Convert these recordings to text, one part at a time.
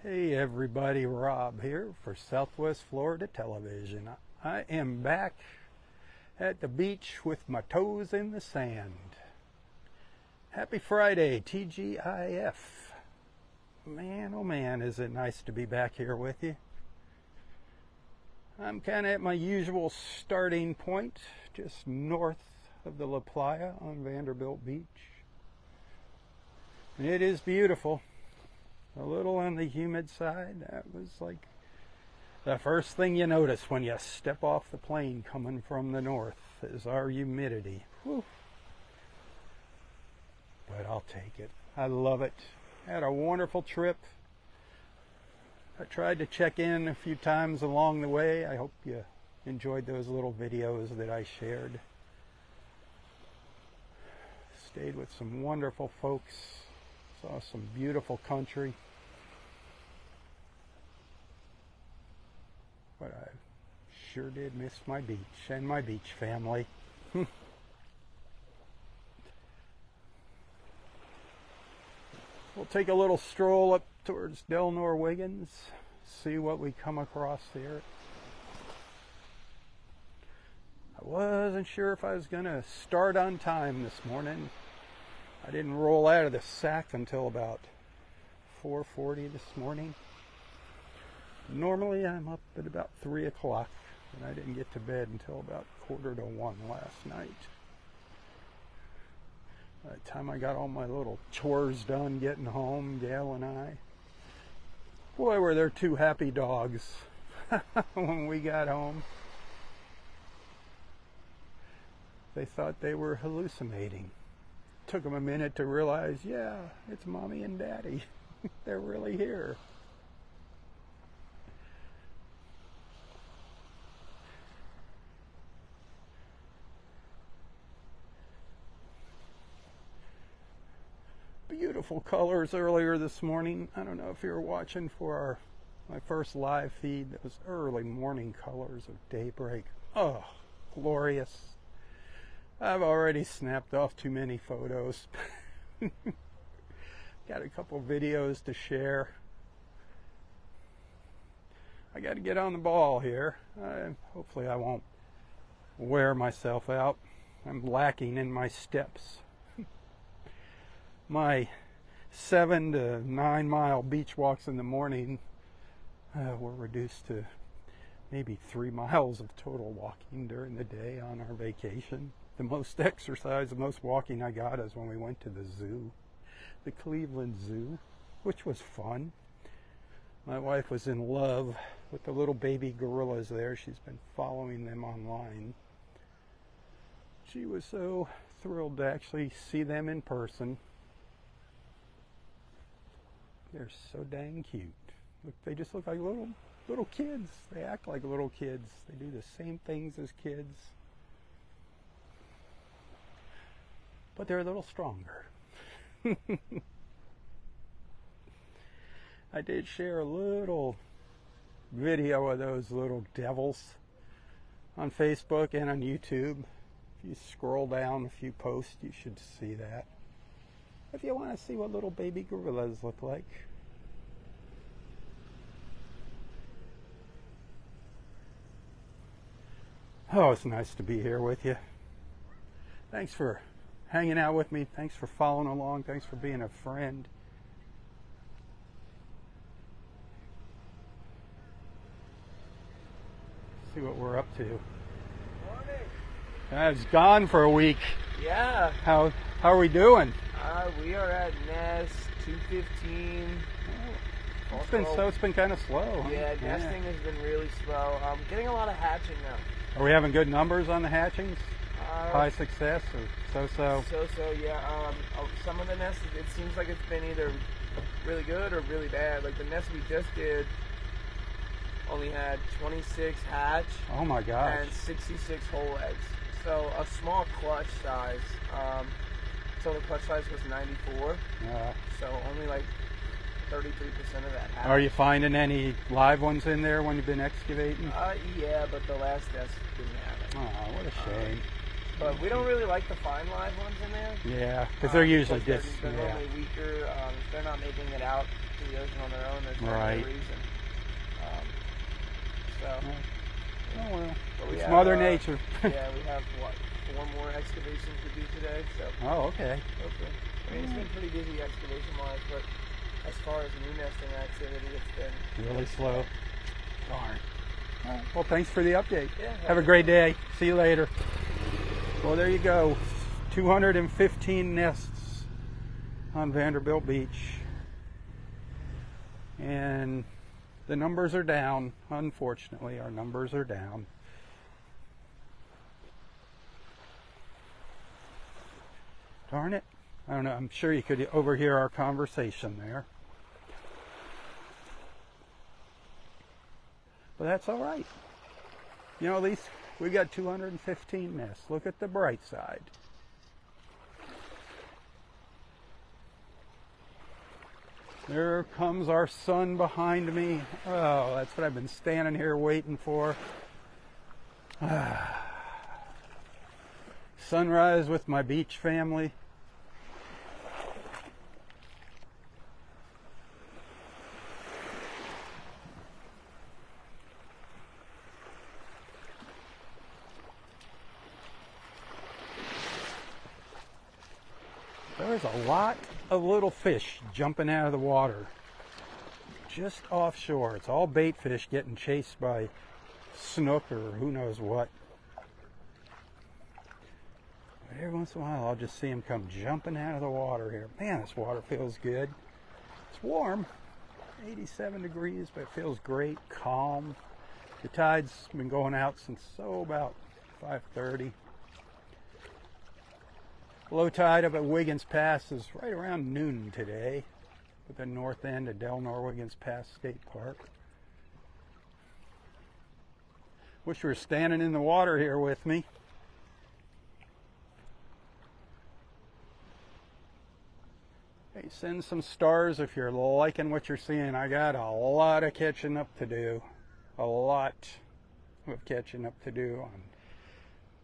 Hey everybody, Rob here for Southwest Florida Television. I am back at the beach with my toes in the sand. Happy Friday, TGIF. Man, oh man, is it nice to be back here with you. I'm kind of at my usual starting point, just north of the La Playa on Vanderbilt Beach. And it is beautiful. A little on the humid side. That was like the first thing you notice when you step off the plane coming from the north is our humidity. Whew. But I'll take it. I love it. Had a wonderful trip. I tried to check in a few times along the way. I hope you enjoyed those little videos that I shared. Stayed with some wonderful folks. Saw some beautiful country. But I sure did miss my beach and my beach family. We'll take a little stroll up towards Del Norwiggins, see what we come across here. I wasn't sure if I was going to start on time this morning. I didn't roll out of the sack until about 4:40 this morning. Normally I'm up at about 3 o'clock, and I didn't get to bed until about 1:45 last night. By the time I got all my little chores done getting home, Gail and I, boy, were there two happy dogs when we got home. They thought they were hallucinating. Took them a minute to realize, yeah, it's Mommy and Daddy. They're really here. Beautiful colors earlier this morning. I don't know if you were watching for my first live feed. That was early morning colors of daybreak. Oh, glorious. I've already snapped off too many photos. Got a couple videos to share. I got to get on the ball here. Hopefully I won't wear myself out. I'm lacking in my steps. My 7 to 9 mile beach walks in the morning were reduced to maybe 3 miles of total walking during the day on our vacation. The most exercise, the most walking I got is when we went to the zoo, the Cleveland Zoo, which was fun. My wife was in love with the little baby gorillas there. She's been following them online. She was so thrilled to actually see them in person. They're so dang cute. Look, they just look like little kids. They act like little kids. They do the same things as kids. But they're a little stronger. I did share a little video of those little devils on Facebook and on YouTube. If you scroll down a few posts, you should see that. If you want to see what little baby gorillas look like. Oh, it's nice to be here with you. Thanks for hanging out with me. Thanks for following along. Thanks for being a friend. See what we're up to. Morning. I was gone for a week. Yeah. How are we doing? We are at nest 215. It's been kind of slow. Huh? Yeah, nesting has been really slow. Getting a lot of hatching now. Are we having good numbers on the hatchings? High success or so-so? So, yeah. Some of the nests, it seems like it's been either really good or really bad. Like the nest we just did only had 26 hatch. Oh my gosh. And 66 whole eggs. So a small clutch size. So the clutch size was 94. Yeah. So only like 33% of that hatch. Are you finding any live ones in there when you've been excavating? Yeah, but the last nest didn't have it. Oh, what a shame. But we don't really like the fine live ones in there. Yeah, because they're usually because just, they're normally weaker. If they're not making it out to the ocean on their own, there's no Right. reason. So, Oh well, but we it's have, Mother Nature. yeah, we have, what, 4 more excavations to do today, so Oh, okay. hopefully. I mean, it's been pretty busy excavation-wise, but as far as new nesting activity, it's been Really slow. Darn. All right. Well, thanks for the update. Yeah, Have a great day. See you later. Well, there you go. 215 nests on Vanderbilt Beach. And the numbers are down. Unfortunately, our numbers are down. Darn it. I don't know. I'm sure you could overhear our conversation there. But that's all right. You know, at least we got 215 nests. Look at the bright side. There comes our sun behind me. Oh, that's what I've been standing here waiting for. Sunrise with my beach family. There's a lot of little fish jumping out of the water just offshore. It's all bait fish getting chased by snook or who knows what. But every once in a while I'll just see them come jumping out of the water here. Man, this water feels good. It's warm, 87 degrees, but it feels great, calm. The tide's been going out since about 5:30. Low tide up at Wiggins Pass is right around noon today at the north end of Delnor Wiggins Pass State Park. Wish you were standing in the water here with me. Hey, send some stars if you're liking what you're seeing. I got a lot of catching up to do. A lot of catching up to do on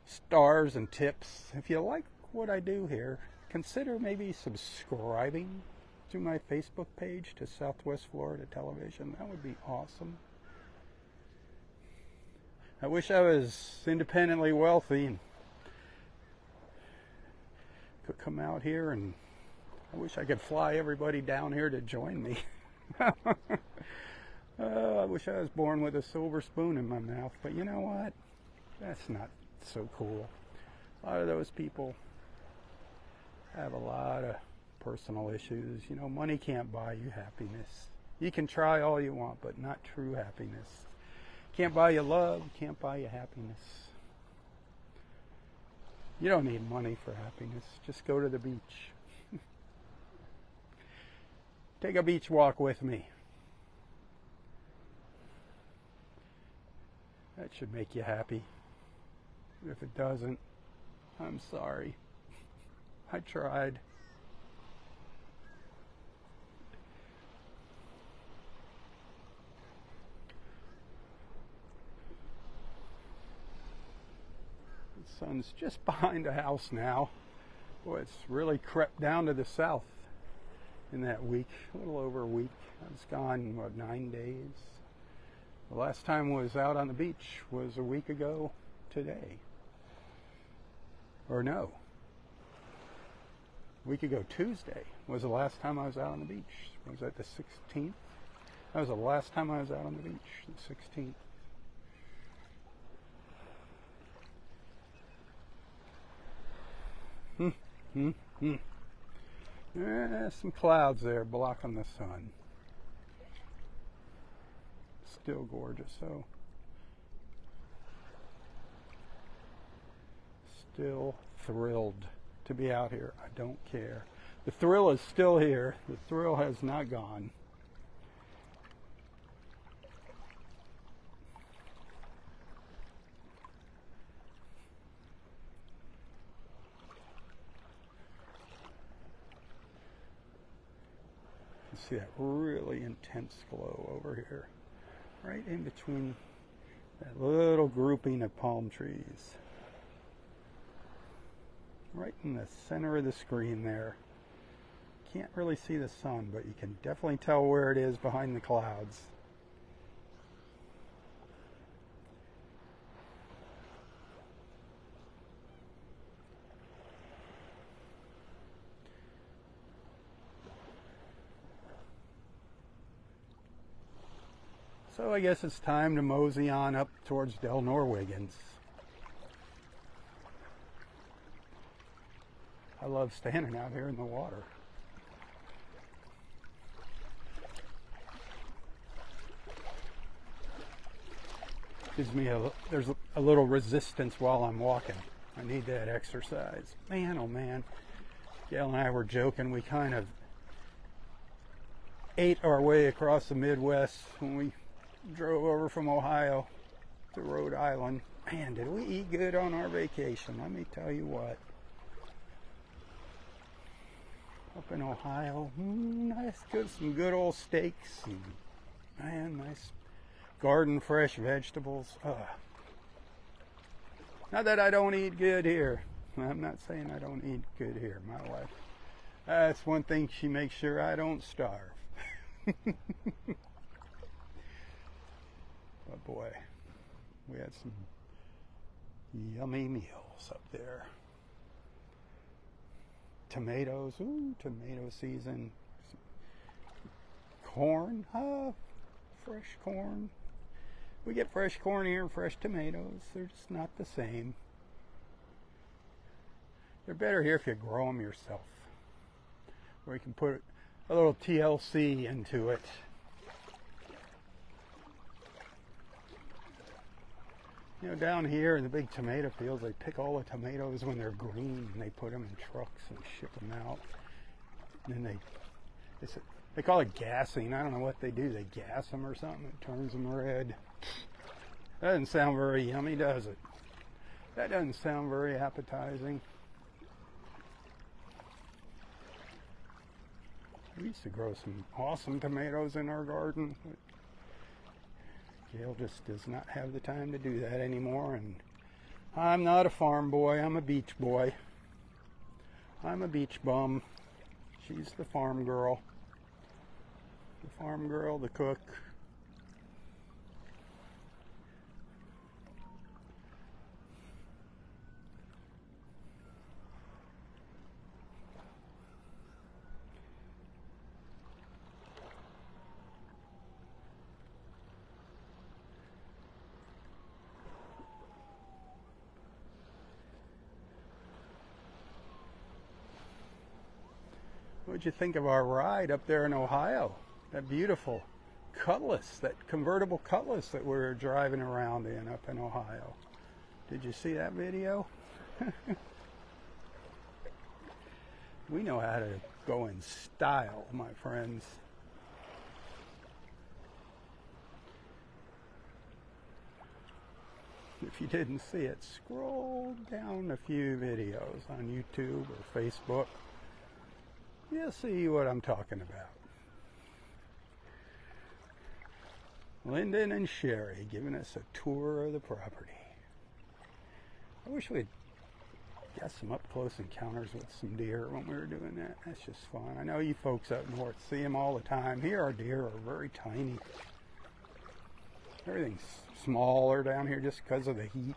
stars and tips. If you like what I do here, consider maybe subscribing to my Facebook page, to Southwest Florida Television. That would be awesome. I wish I was independently wealthy and could come out here, and I wish I could fly everybody down here to join me. I wish I was born with a silver spoon in my mouth, but you know what? That's not so cool. A lot of those people have a lot of personal issues. You know, money can't buy you happiness. You can try all you want, but not true happiness. Can't buy you love, can't buy you happiness. You don't need money for happiness. Just go to the beach. Take a beach walk with me. That should make you happy. If it doesn't, I'm sorry. I tried. The sun's just behind the house now. Boy, it's really crept down to the south in that week, a little over a week. It's gone, what, 9 days? The last time I was out on the beach was a week ago today. Or no. A week ago Tuesday was the last time I was out on the beach. Was that the 16th? That was the last time I was out on the beach, the 16th. Some clouds there blocking the sun. Still gorgeous, though. Still thrilled to be out here. I don't care. The thrill is still here. The thrill has not gone. See that really intense glow over here, right in between that little grouping of palm trees. right in the center of the screen there. Can't really see the sun, but you can definitely tell where it is behind the clouds. So I guess it's time to mosey on up towards Del Norwegens. I love standing out here in the water. Gives me there's a little resistance while I'm walking. I need that exercise. Man, oh man. Gail and I were joking. We kind of ate our way across the Midwest when we drove over from Ohio to Rhode Island. Man, did we eat good on our vacation. Let me tell you what. Up in Ohio, nice, good, some good old steaks. And, man, nice garden fresh vegetables. Not that I don't eat good here. I'm not saying I don't eat good here. My wife, that's one thing, she makes sure I don't starve. But boy, we had some yummy meals up there. Tomatoes, ooh, tomato season. Corn, fresh corn. We get fresh corn here and fresh tomatoes. They're just not the same. They're better here if you grow them yourself, where you can put a little TLC into it. You know, down here in the big tomato fields, they pick all the tomatoes when they're green, and they put them in trucks and ship them out. And then they call it gassing. I don't know what they do. They gas them or something. It turns them red. That doesn't sound very yummy, does it? That doesn't sound very appetizing. We used to grow some awesome tomatoes in our garden, but Gail just does not have the time to do that anymore, and I'm not a farm boy, I'm a beach boy. I'm a beach bum. She's the farm girl. The farm girl, the cook. What'd you think of our ride up there in Ohio? That beautiful Cutlass, that convertible Cutlass that we were driving around in up in Ohio. Did you see that video? We know how to go in style, my friends. If you didn't see it, scroll down a few videos on YouTube or Facebook. You'll see what I'm talking about. Lyndon and Sherry giving us a tour of the property. I wish we'd got some up-close encounters with some deer when we were doing that. That's just fun. I know you folks up north see them all the time. Here our deer are very tiny. Everything's smaller down here just because of the heat.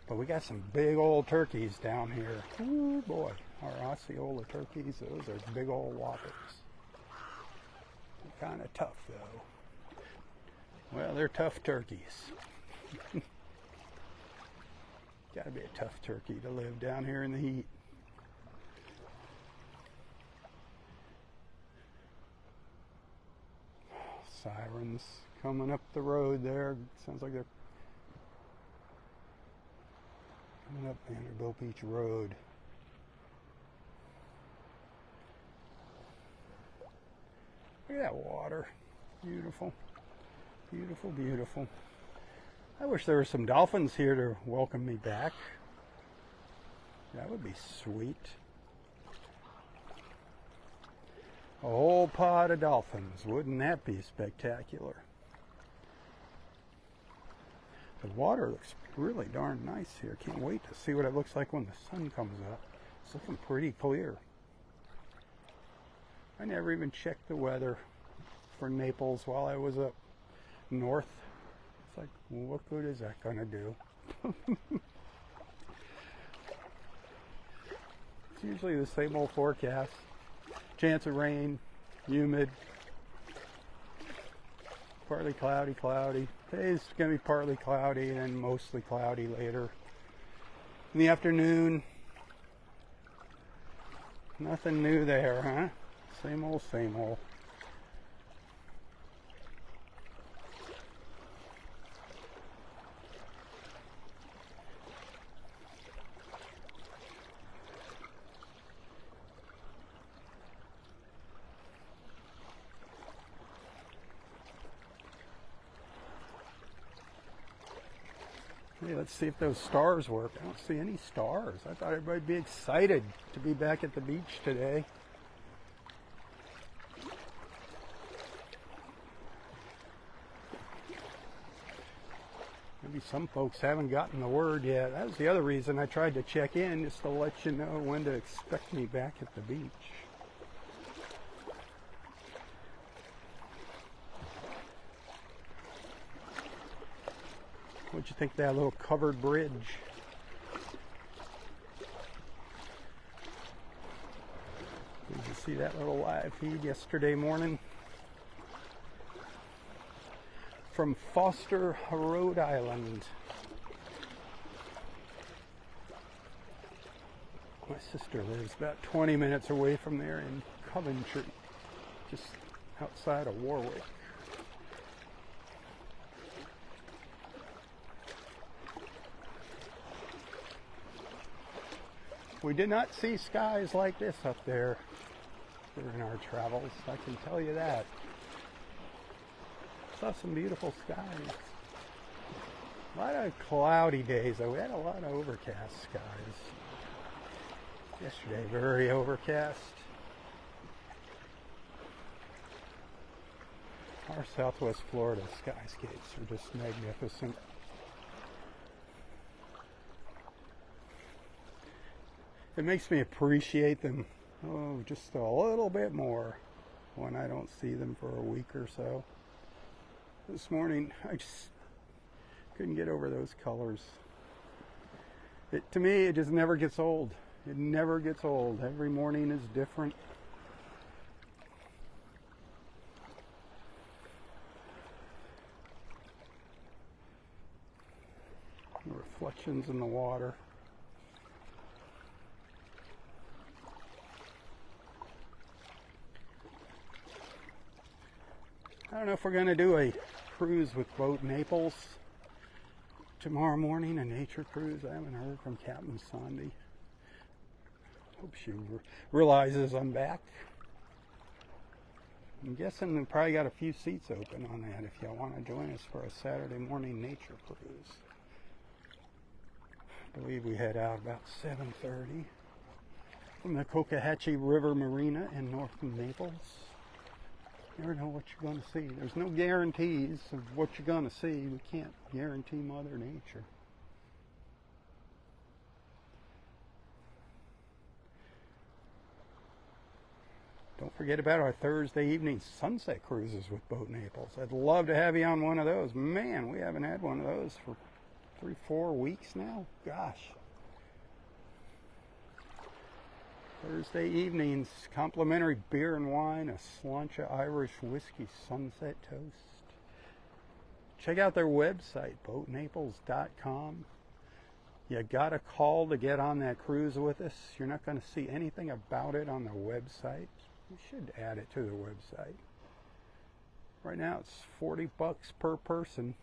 But we got some big old turkeys down here. Ooh boy, our Osceola turkeys, those are big old whoppers. They're kind of tough though. Well, they're tough turkeys. Gotta be a tough turkey to live down here in the heat. Sirens coming up the road there. Sounds like they're coming up Vanderbilt Beach Road. Look at that water. Beautiful. Beautiful, beautiful. I wish there were some dolphins here to welcome me back. That would be sweet. A whole pod of dolphins. Wouldn't that be spectacular? The water looks really darn nice here. Can't wait to see what it looks like when the sun comes up. It's looking pretty clear. I never even checked the weather for Naples while I was up north. It's like, well, what good is that going to do? It's usually the same old forecast. Chance of rain, humid, partly cloudy, cloudy. Today's going to be partly cloudy and then mostly cloudy later. In the afternoon, nothing new there, huh? Same old, same old. Hey, let's see if those stars work. I don't see any stars. I thought everybody'd be excited to be back at the beach today. Maybe some folks haven't gotten the word yet. That was the other reason I tried to check in, just to let you know when to expect me back at the beach. What'd you think of that little covered bridge? Did you see that little live feed yesterday morning? From Foster, Rhode Island. My sister lives about 20 minutes away from there in Coventry, just outside of Warwick. We did not see skies like this up there during our travels, I can tell you that. Saw some beautiful skies. A lot of cloudy days, though. We had a lot of overcast skies. Yesterday, very overcast. Our Southwest Florida skyscapes are just magnificent. It makes me appreciate them, just a little bit more when I don't see them for a week or so. This morning, I just couldn't get over those colors. To me, it just never gets old. It never gets old. Every morning is different. The reflections in the water. I don't know if we're going to do a cruise with Boat Naples tomorrow morning, a nature cruise. I haven't heard from Captain Sandy. Hope she realizes I'm back. I'm guessing we probably got a few seats open on that if y'all want to join us for a Saturday morning nature cruise. I believe we head out about 7:30 from the Cocohatchee River Marina in North Naples. You never know what you're going to see. There's no guarantees of what you're going to see. We can't guarantee Mother Nature. Don't forget about our Thursday evening sunset cruises with Boat Naples. I'd love to have you on one of those. Man, we haven't had one of those for 3-4 weeks now. Gosh. Thursday evenings, complimentary beer and wine, a Sláinte Irish whiskey sunset toast. Check out their website, boatnaples.com. You got to call to get on that cruise with us. You're not going to see anything about it on the website. You should add it to the website. Right now it's $40 per person.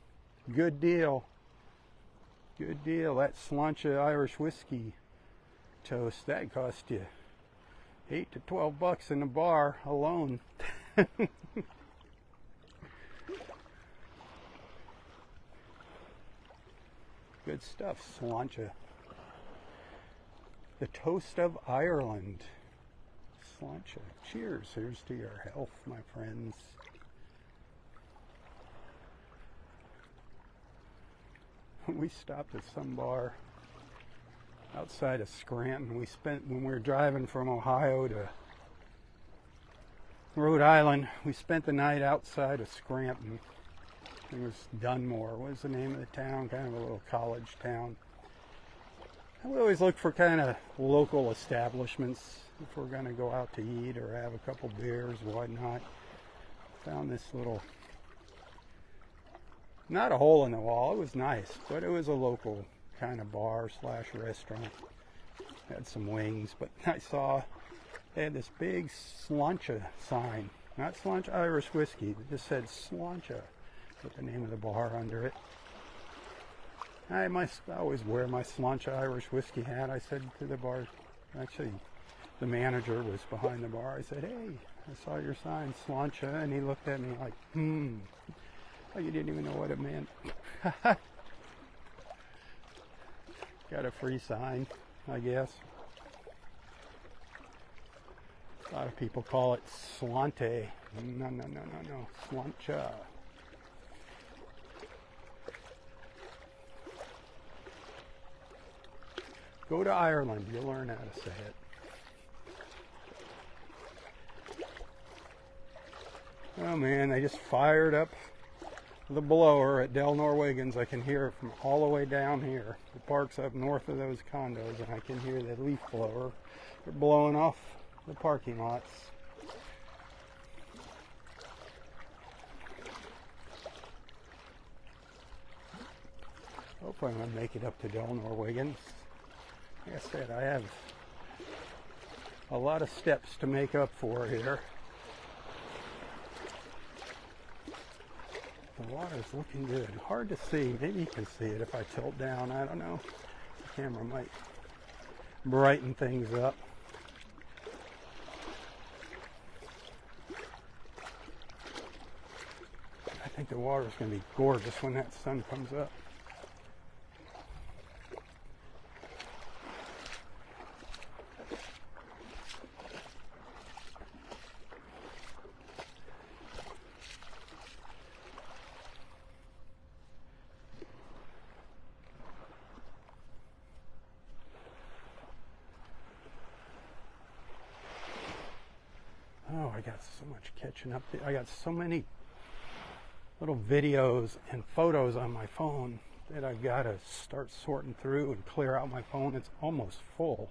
Good deal. Good deal. That Sláinte Irish whiskey toast, that cost you $8 to $12 in the bar alone. Good stuff, Sláinte. The toast of Ireland. Sláinte. Cheers. Here's to your health, my friends. we stopped at some bar outside of Scranton. When we were driving from Ohio to Rhode Island, we spent the night outside of Scranton. It was Dunmore was the name of the town, kind of a little college town. And we always look for kind of local establishments if we're going to go out to eat or have a couple beers, whatnot. Found this little, not a hole in the wall, it was nice, but it was a local kind of bar slash restaurant. Had some wings, but I saw they had this big Slancha sign. Not Slancha Irish whiskey, it just said Slancha with the name of the bar under it. I always wear my Slancha Irish whiskey hat. I said to the bar, actually the manager was behind the bar, I said, hey, I saw your sign, Slancha, and he looked at me like, oh, you didn't even know what it meant. Got a free sign, I guess. A lot of people call it Slante. No, Slancha. Go to Ireland, you'll learn how to say it. Oh man, they just fired up the blower at Del Norwegians. I can hear it from all the way down here. The park's up north of those condos, and I can hear the leaf blower. They're blowing off the parking lots. Hopefully I'm going to make it up to Del Norwegians. Like I said, I have a lot of steps to make up for here. The water's looking good. Hard to see. Maybe you can see it if I tilt down. I don't know. The camera might brighten things up. I think the water's going to be gorgeous when that sun comes up. Oh, I got so much catching up. I got so many little videos and photos on my phone that I've got to start sorting through and clear out my phone. It's almost full.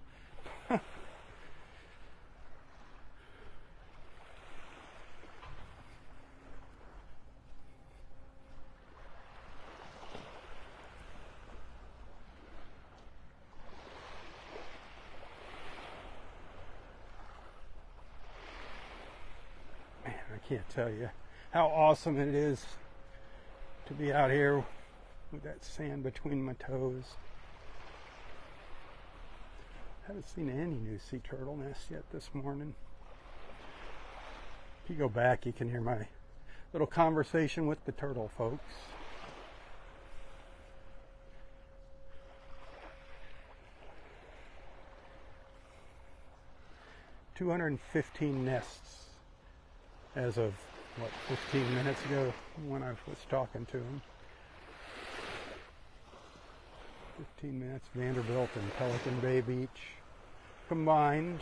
I can't tell you how awesome it is to be out here with that sand between my toes. Haven't seen any new sea turtle nests yet this morning. If you go back, you can hear my little conversation with the turtle folks. $215 nests as of, 15 minutes ago when I was talking to him. 15 minutes, Vanderbilt and Pelican Bay Beach combined.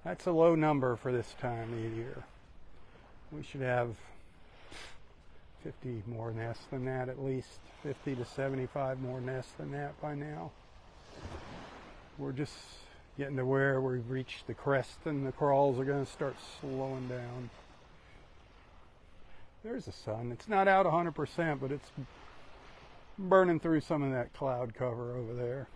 That's a low number for this time of year. We should have 50 more nests than that, at least 50 to 75 more nests than that by now. We're just getting to where we've reached the crest and the crawls are going to start slowing down. There's the sun. It's not out 100%, but it's burning through some of that cloud cover over there.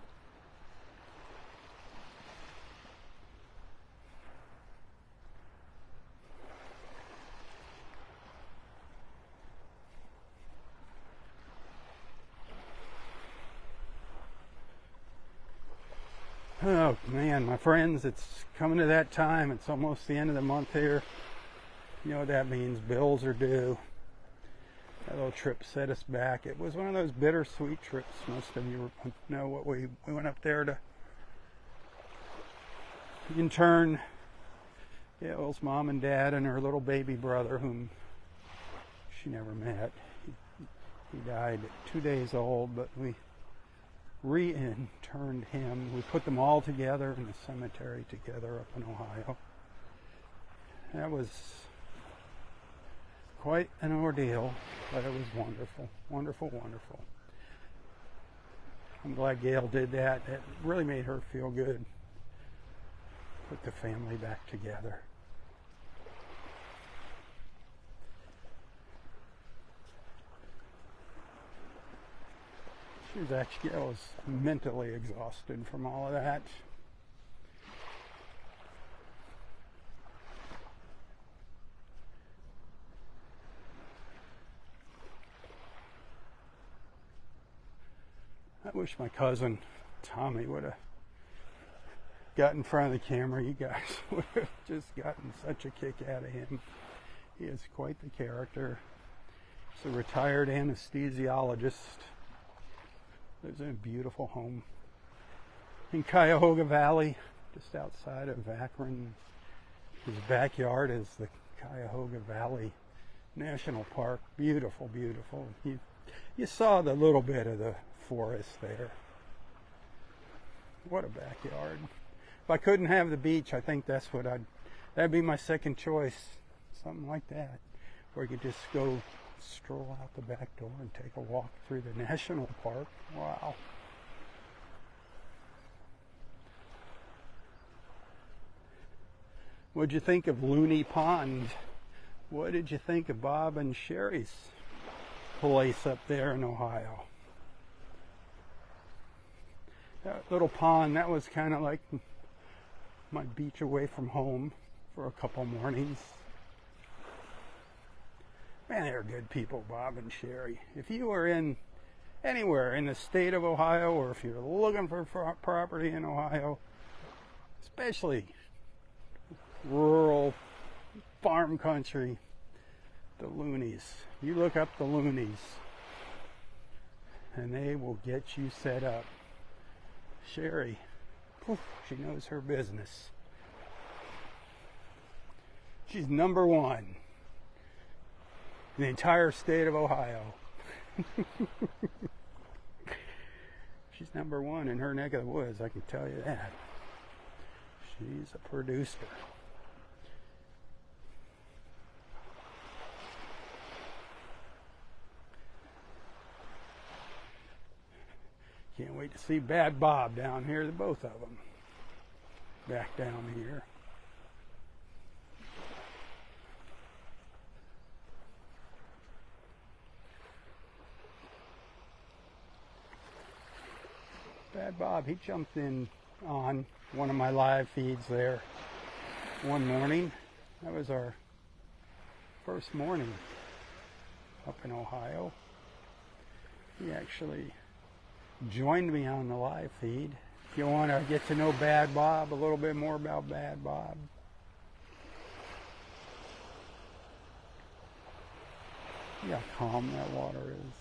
Oh man, my friends, it's coming to that time. It's almost the end of the month here. You know what that means. Bills are due. That little trip set us back. It was one of those bittersweet trips. Most of you know what we went up there to intern Gail's mom and dad and her little baby brother, whom she never met. He died at 2 days old, but we re-interned him. We put them all together in the cemetery together up in Ohio. That was quite an ordeal, but it was wonderful, wonderful, wonderful. I'm glad Gail did that. It really made her feel good. Put the family back together. Gail was mentally exhausted from all of that. I wish my cousin Tommy would have got in front of the camera. You guys would have just gotten such a kick out of him. He is quite the character. He's a retired anesthesiologist. Lives in a beautiful home in Cuyahoga Valley, just outside of Akron. His backyard is the Cuyahoga Valley National Park. Beautiful, beautiful. You saw the little bit of the forest there. What a backyard. If I couldn't have the beach, I think that'd be my second choice. Something like that. Where you could just go stroll out the back door and take a walk through the national park. Wow. What'd you think of Looney Pond? What did you think of Bob and Sherry's place up there in Ohio? That little pond, that was kind of like my beach away from home for a couple mornings. Man, they're good people, Bob and Sherry. If you were in anywhere in the state of Ohio, or if you're looking for property in Ohio, especially rural farm country, the Loonies. You look up the Loonies, and they will get you set up. Sherry, she knows her business. She's number one in the entire state of Ohio. She's number one in her neck of the woods, I can tell you that. She's a producer. Can't wait to see Bad Bob down here, the both of them. Back down here. Bad Bob, he jumped in on one of my live feeds there one morning. That was our first morning up in Ohio. He actually joined me on the live feed. If you want to get to know Bad Bob, a little bit more about Bad Bob. See how calm that water is.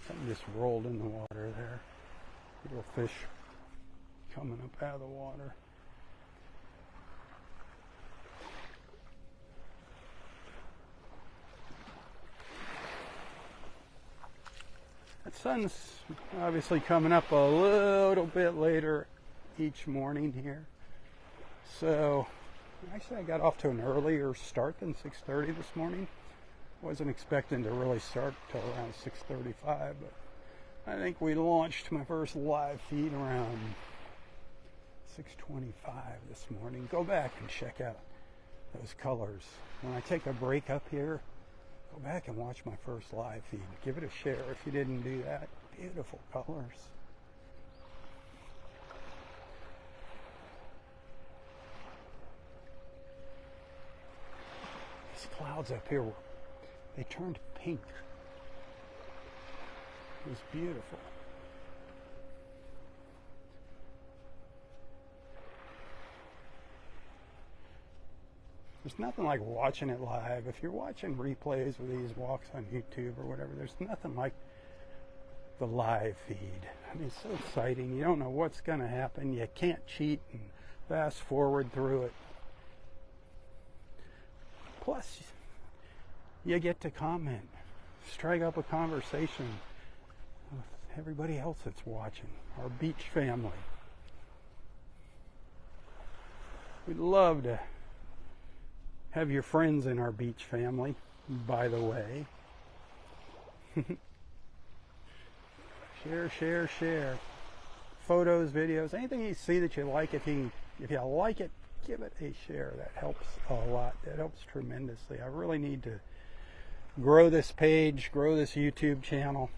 Something just rolled in the water there. Little fish coming up out of the water. The sun's obviously coming up a little bit later each morning here. So actually I got off to an earlier start than 6:30 this morning. Wasn't expecting to really start till around 6:35, but I think we launched my first live feed around 6:25 this morning. Go back and check out those colors. When I take a break up here, go back and watch my first live feed. Give it a share if you didn't do that. Beautiful colors. These clouds up here were they turned pink. It was beautiful. There's nothing like watching it live. If you're watching replays of these walks on YouTube or whatever, there's nothing like the live feed. I mean, it's so exciting. You don't know what's going to happen. You can't cheat and fast forward through it. Plus, you get to comment, strike up a conversation with everybody else that's watching, our beach family. We'd love to have your friends in our beach family, by the way. Share. Photos, videos, anything you see that you like. If you like it, give it a share. That helps a lot. That helps tremendously. I really need to grow this page, grow this YouTube channel.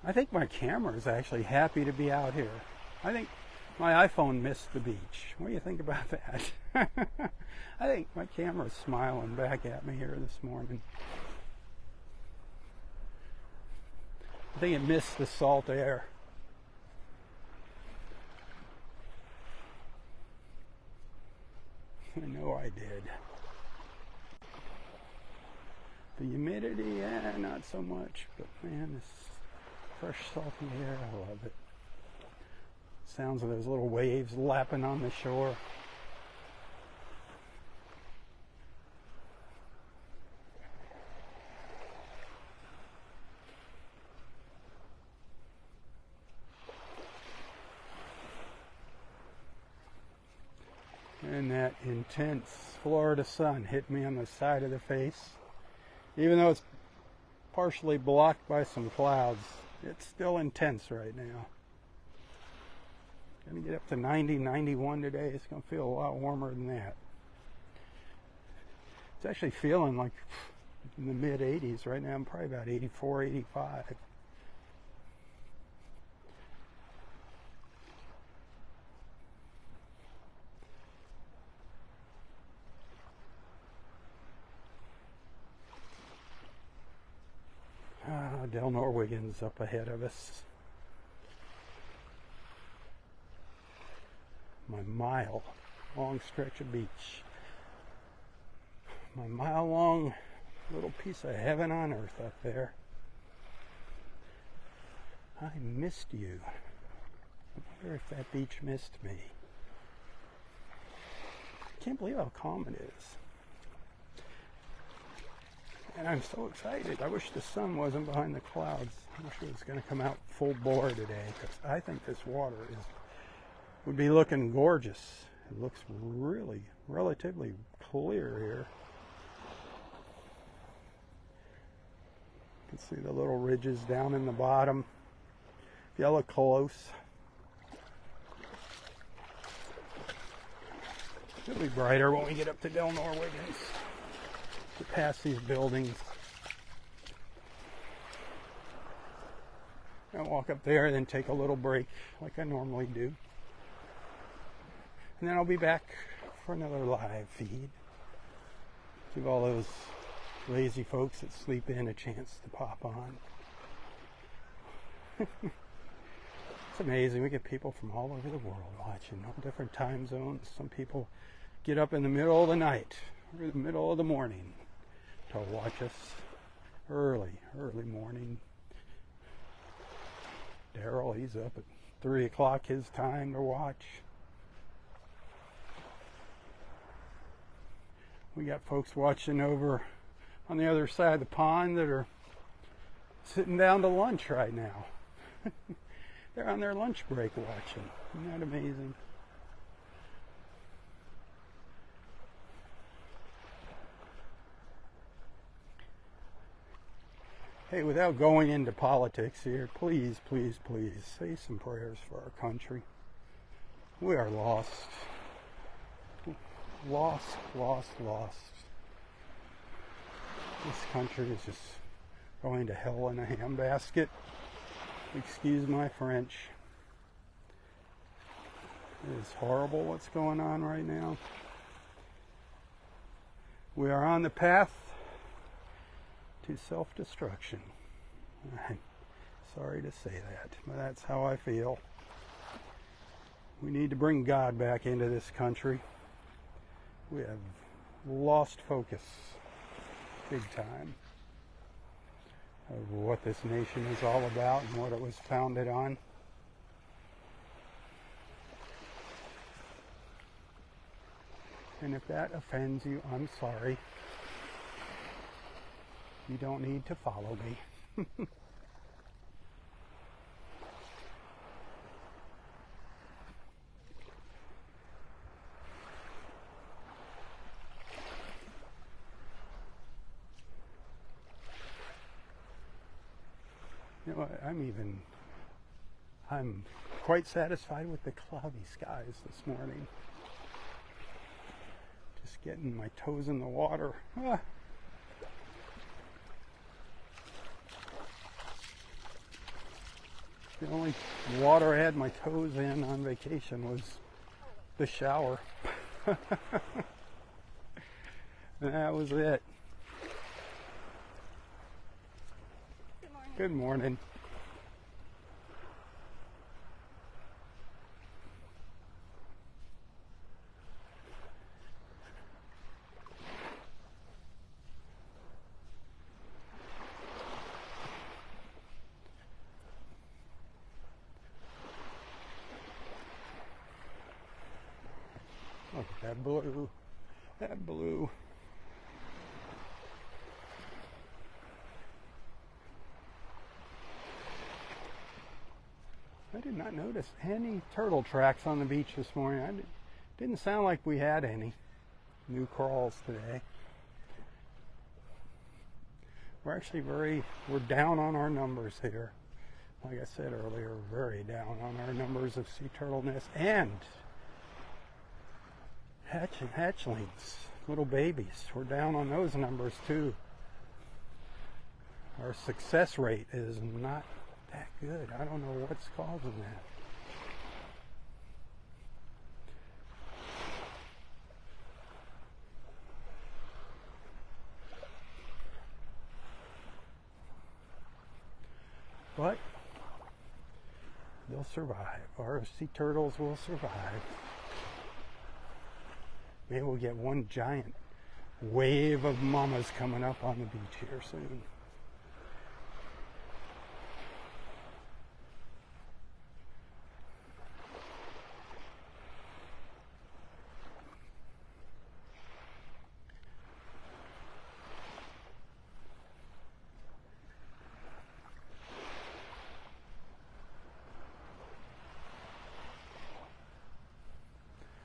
I think my camera is actually happy to be out here. I think my iPhone missed the beach. What do you think about that? I think my camera's smiling back at me here this morning. I think it missed the salt air. I know I did. The humidity, not so much, but man, this fresh salty air, I love it. Sounds of those little waves lapping on the shore. And that intense Florida sun hit me on the side of the face. Even though it's partially blocked by some clouds, it's still intense right now. Gonna get up to 90, 91 today. It's gonna feel a lot warmer than that. It's actually feeling like in the mid 80s right now. I'm probably about 84, 85. Del Norwegian's up ahead of us. My mile-long stretch of beach. My mile-long little piece of heaven on earth up there. I missed you. I wonder if that beach missed me. I can't believe how calm it is. And I'm so excited. I wish the sun wasn't behind the clouds. I wish it was going to come out full bore today, because I think this water would be looking gorgeous. It looks really relatively clear here. You can see the little ridges down in the bottom. If you look close, it'll be brighter when we get up to Del Norwegian's. Get past these buildings. I'll walk up there and then take a little break like I normally do. And then I'll be back for another live feed. Give all those lazy folks that sleep in a chance to pop on. It's amazing. We get people from all over the world watching, all different time zones. Some people get up in the middle of the night or the middle of the morning to watch us. Early morning. Daryl, he's up at 3 o'clock his time to watch. We got folks watching over on the other side of the pond that are sitting down to lunch right now. They're on their lunch break watching. Isn't that amazing? Hey, without going into politics here, please, please, please say some prayers for our country. We are lost. Lost. This country is just going to hell in a handbasket. Excuse my French. It is horrible what's going on right now. We are on the path to self-destruction. I'm sorry to say that, but that's how I feel. We need to bring God back into this country. We have lost focus big time of what this nation is all about and what it was founded on. And if that offends you, I'm sorry. You don't need to follow me. You know, I'm quite satisfied with the cloudy skies this morning. Just getting my toes in the water. The only water I had my toes in on vacation was the shower. And that was it. Good morning. Good morning. Look at that blue. That blue. I did not notice any turtle tracks on the beach this morning. Didn't sound like we had any new crawls today. We're down on our numbers here. Like I said earlier, very down on our numbers of sea turtle nests and hatchlings, little babies. We're down on those numbers too. Our success rate is not that good. I don't know what's causing that. But they'll survive. Our sea turtles will survive. Maybe we'll get one giant wave of mamas coming up on the beach here soon.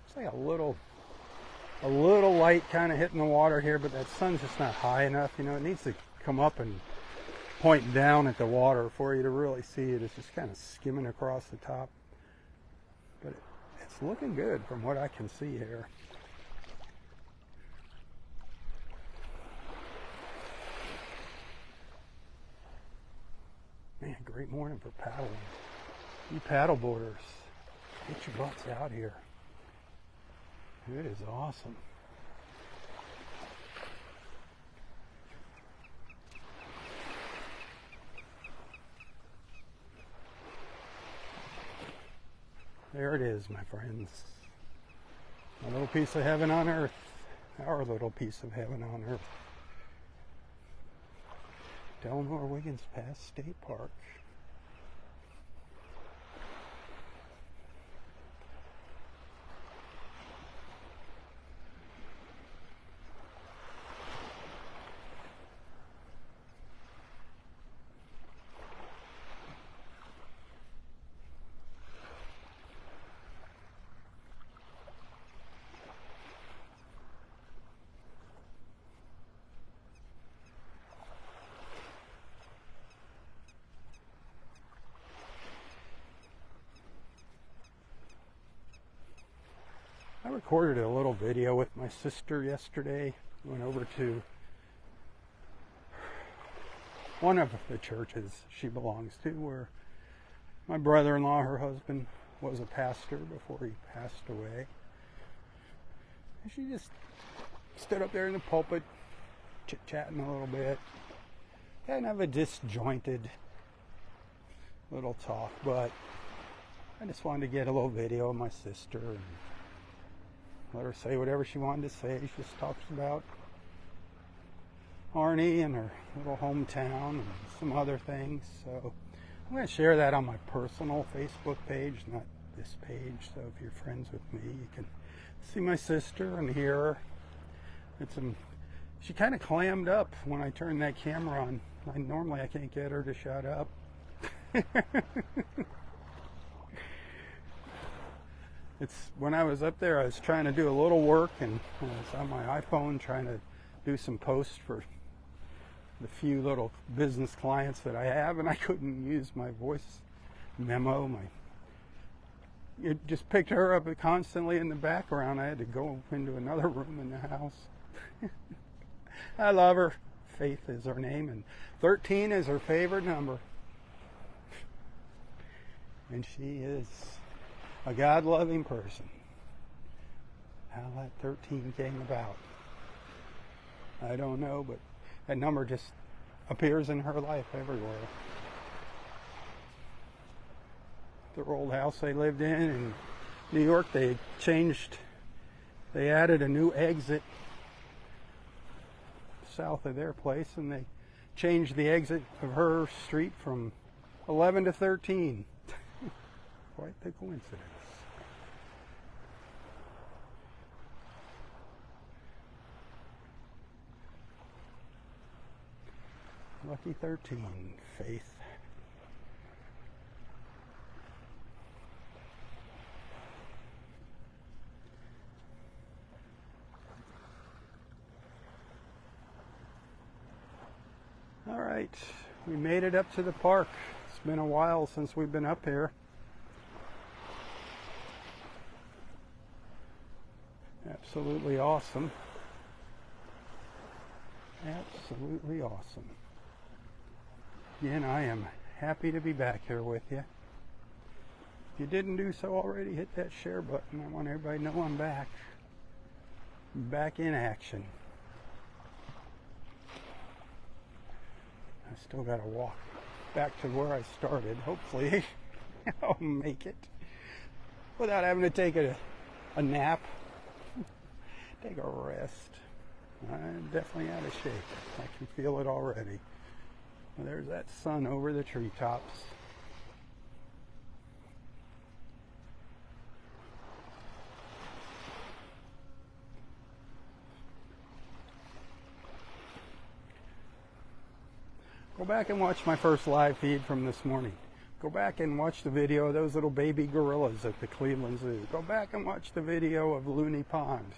It's like a little light kind of hitting the water here, but that sun's just not high enough. You know, it needs to come up and point down at the water for you to really see it. It's just kind of skimming across the top. But it's looking good from what I can see here. Man, great morning for paddling. You paddle boarders, get your butts out here. It is awesome. There it is, my friends. A little piece of heaven on earth. Our little piece of heaven on earth. Delmore Wiggins Pass State Park. I recorded a little video with my sister yesterday. Went over to one of the churches she belongs to where my brother-in-law, her husband, was a pastor before he passed away. And she just stood up there in the pulpit, chit-chatting a little bit. kind of a disjointed little talk, but I just wanted to get a little video of my sister and let her say whatever she wanted to say. She just talks about Arnie and her little hometown and some other things. So I'm going to share that on my personal Facebook page, not this page. So if you're friends with me, you can see my sister and hear her. She kind of clammed up when I turned that camera on. Normally I can't get her to shut up. When I was up there, I was trying to do a little work, and I was on my iPhone trying to do some posts for the few little business clients that I have, and I couldn't use my voice memo. It just picked her up constantly in the background. I had to go into another room in the house. I love her. Faith is her name, and 13 is her favorite number. And she is a God-loving person. How that 13 came about, I don't know, but that number just appears in her life everywhere. The old house they lived in New York, they added a new exit south of their place, and they changed the exit of her street from 11 to 13. Quite the coincidence. Lucky 13, Faith. All right, we made it up to the park. It's been a while since we've been up here. Absolutely awesome. Absolutely awesome. Again, I am happy to be back here with you. If you didn't do so already, hit that share button. I want everybody to know I'm back. Back in action. I still got to walk back to where I started. Hopefully I'll make it without having to take a nap. Take a rest. I'm definitely out of shape. I can feel it already. Well, there's that sun over the treetops. Go back and watch my first live feed from this morning. Go back and watch the video of those little baby gorillas at the Cleveland Zoo. Go back and watch the video of Looney Pond.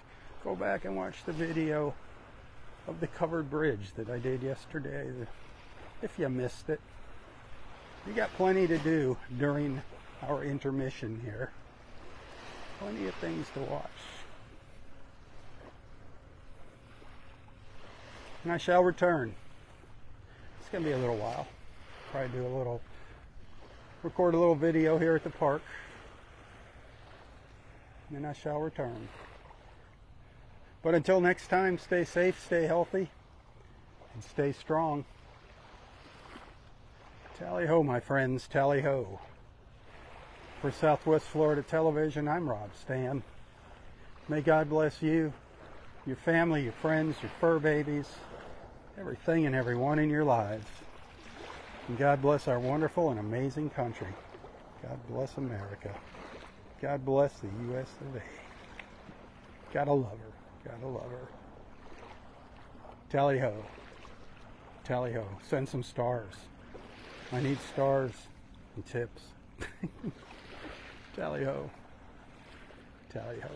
Go back and watch the video of the covered bridge that I did yesterday. If you missed it, you got plenty to do during our intermission here. Plenty of things to watch. And I shall return. It's going to be a little while. Probably record a little video here at the park. And then I shall return. But until next time, stay safe, stay healthy, and stay strong. Tally-ho, my friends, tally-ho. For Southwest Florida Television, I'm Rob Stan. May God bless you, your family, your friends, your fur babies, everything and everyone in your lives. And God bless our wonderful and amazing country. God bless America. God bless the U.S. of A. Gotta love her. Gotta love her. Tally-ho. Tally-ho. Send some stars. I need stars and tips. Tally-ho. Tally-ho.